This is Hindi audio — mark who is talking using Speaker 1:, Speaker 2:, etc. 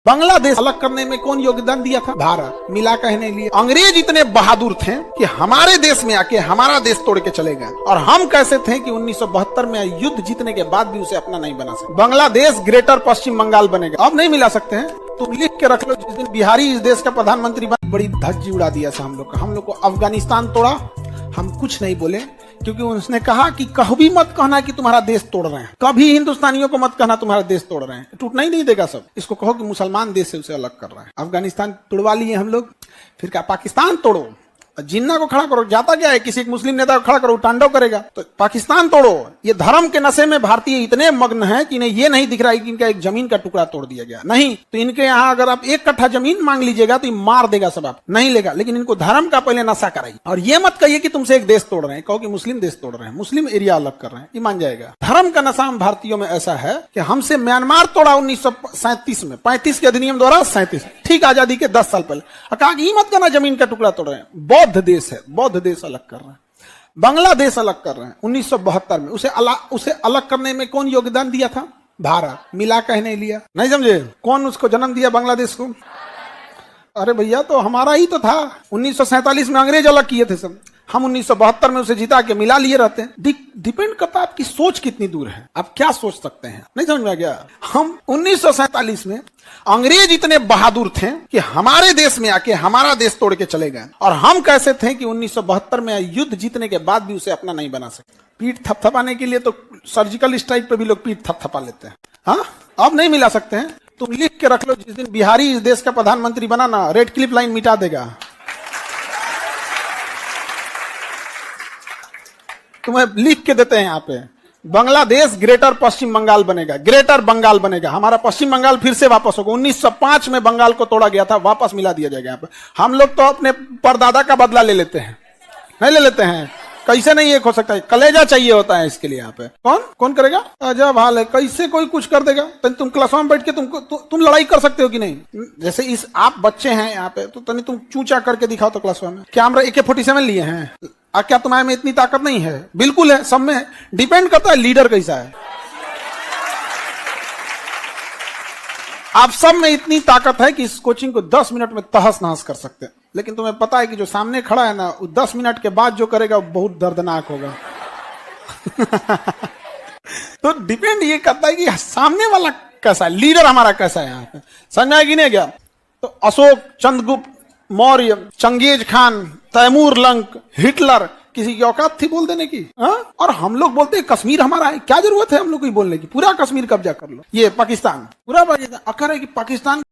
Speaker 1: बांग्लादेश अलग करने में कौन योगदान दिया था? भारत। मिला कहने लिए अंग्रेज इतने बहादुर थे कि हमारे देश में आके हमारा देश तोड़ के चले गए, और हम कैसे थे कि 1972 में युद्ध जीतने के बाद भी उसे अपना नहीं बना सके। बांग्लादेश ग्रेटर पश्चिम बंगाल बनेगा। अब नहीं मिला सकते हैं, तुम लिख के रख लो। जिस दिन बिहारी इस देश का प्रधानमंत्री बना, बड़ी धज्जी उड़ा दिया था हम लोग को अफगानिस्तान तोड़ा। हम कुछ नहीं बोले क्योंकि उसने कहा कि कभी मत कहना कि तुम्हारा देश तोड़ रहे हैं, कभी हिंदुस्तानियों को मत कहना तुम्हारा देश तोड़ रहे हैं, टूटना ही नहीं देगा सब। इसको कहो कि मुसलमान देश से उसे अलग कर रहे हैं। अफगानिस्तान तोड़वा लिए हम लोग, फिर क्या पाकिस्तान तोड़ो, जिन्ना को खड़ा करो। जाता क्या है, किसी एक मुस्लिम नेता को खड़ा करो, तांडव करेगा। तो पाकिस्तान तोड़ो। ये धर्म के नशे में भारतीय इतने मग्न हैं कि इन्हें ये नहीं दिख रहा है कि इनका एक जमीन का टुकड़ा तोड़ दिया गया। नहीं तो इनके यहाँ अगर आप 1 कट्ठा जमीन मांग लीजिएगा तो ये मार देगा सब, आप नहीं लेगा। लेकिन इनको धर्म का पहले नशा कराइए, और ये मत कहिए कि तुमसे एक देश तोड़ रहे हैं, कहो कि मुस्लिम देश तोड़ रहे हैं, मुस्लिम एरिया अलग कर रहे हैं, ये मान जाएगा। धर्म का नशा हम भारतीयों में ऐसा है कि हमसे म्यांमार तोड़ा 1937 में, 35 के अधिनियम द्वारा 37, ठीक आजादी के 10 साल पहले, कहा कि मत करना जमीन का टुकड़ा तोड़ रहे हैं। बौद्ध देश है, बौद्ध देश अलग कर रहे हैं, बांग्लादेश अलग कर रहे हैं 1972 में। उसे अलग करने में कौन योगदान दिया था? भारत। मिला कहने लिया, नहीं समझे? कौन उसको जन्म दिया बांग्लादेश को? अरे भैया तो हमारा ही तो था। 1947 में अंग्रेज अलग किए थे सब, हम 1972 में उसे जिता के मिला लिए रहते हैं। डिपेंड करता है आपकी सोच कितनी दूर है, आप क्या सोच सकते हैं। नहीं समझ में आ गया? हम 1947 में अंग्रेज इतने बहादुर थे कि हमारे देश में आके हमारा देश तोड़ के चले गए, और हम कैसे थे कि 1972 में युद्ध जीतने के बाद भी उसे अपना नहीं बना सके। पीठ थपथपाने के लिए तो सर्जिकल स्ट्राइक पे भी लोग पीठ थपथपा लेते हैं। हाँ, अब नहीं मिला सकते हैं। तुम लिख के रख लो, जिस दिन बिहारी इस देश का प्रधानमंत्री बना ना, रेड क्लिप लाइन मिटा देगा। तुम्हें लिख के देते हैं यहाँ पे, बांग्लादेश ग्रेटर पश्चिम बंगाल बनेगा, ग्रेटर बंगाल बनेगा। हमारा पश्चिम बंगाल फिर से वापस होगा। 1905 में बंगाल को तोड़ा गया था, वापस मिला दिया जाएगा यहाँ पे। हम लोग तो अपने परदादा का बदला ले लेते हैं, नहीं ले लेते हैं? कैसे नहीं एक हो सकता है? कलेजा चाहिए होता है इसके लिए। यहाँ पे कौन करेगा? अजब हाल है, कैसे कोई कुछ कर देगा? तुम क्लास में बैठ के तुम लड़ाई कर सकते हो कि नहीं? जैसे इस आप बच्चे हैं यहाँ पे, तो तनी तुम चूचा करके दिखाओ तो क्लास में। क्या हम AK-47 लिए हैं? क्या तुम्हारे में इतनी ताकत नहीं है? बिल्कुल है, सब में है। डिपेंड करता है लीडर कैसा है। आप सब में इतनी ताकत है कि इस कोचिंग को 10 मिनट में तहस नहस कर सकते हैं। लेकिन तुम्हें पता है कि जो सामने खड़ा है ना, वो 10 मिनट के बाद जो करेगा वो बहुत दर्दनाक होगा। तो डिपेंड ये करता है कि सामने वाला कैसा है, लीडर हमारा कैसा है। यहाँ पे समझ में आएगी नहीं क्या? तो अशोक, चंद्रगुप्त मौर्य, चंगेज खान, तैमूर लंक, हिटलर, किसी की औकात थी बोल देने की? और हम लोग बोलते हैं कश्मीर हमारा है। क्या जरूरत है हम लोग को बोलने की? पूरा कश्मीर कब्जा कर लो। ये पाकिस्तान, पूरा पाकिस्तान अखर है कि पाकिस्तान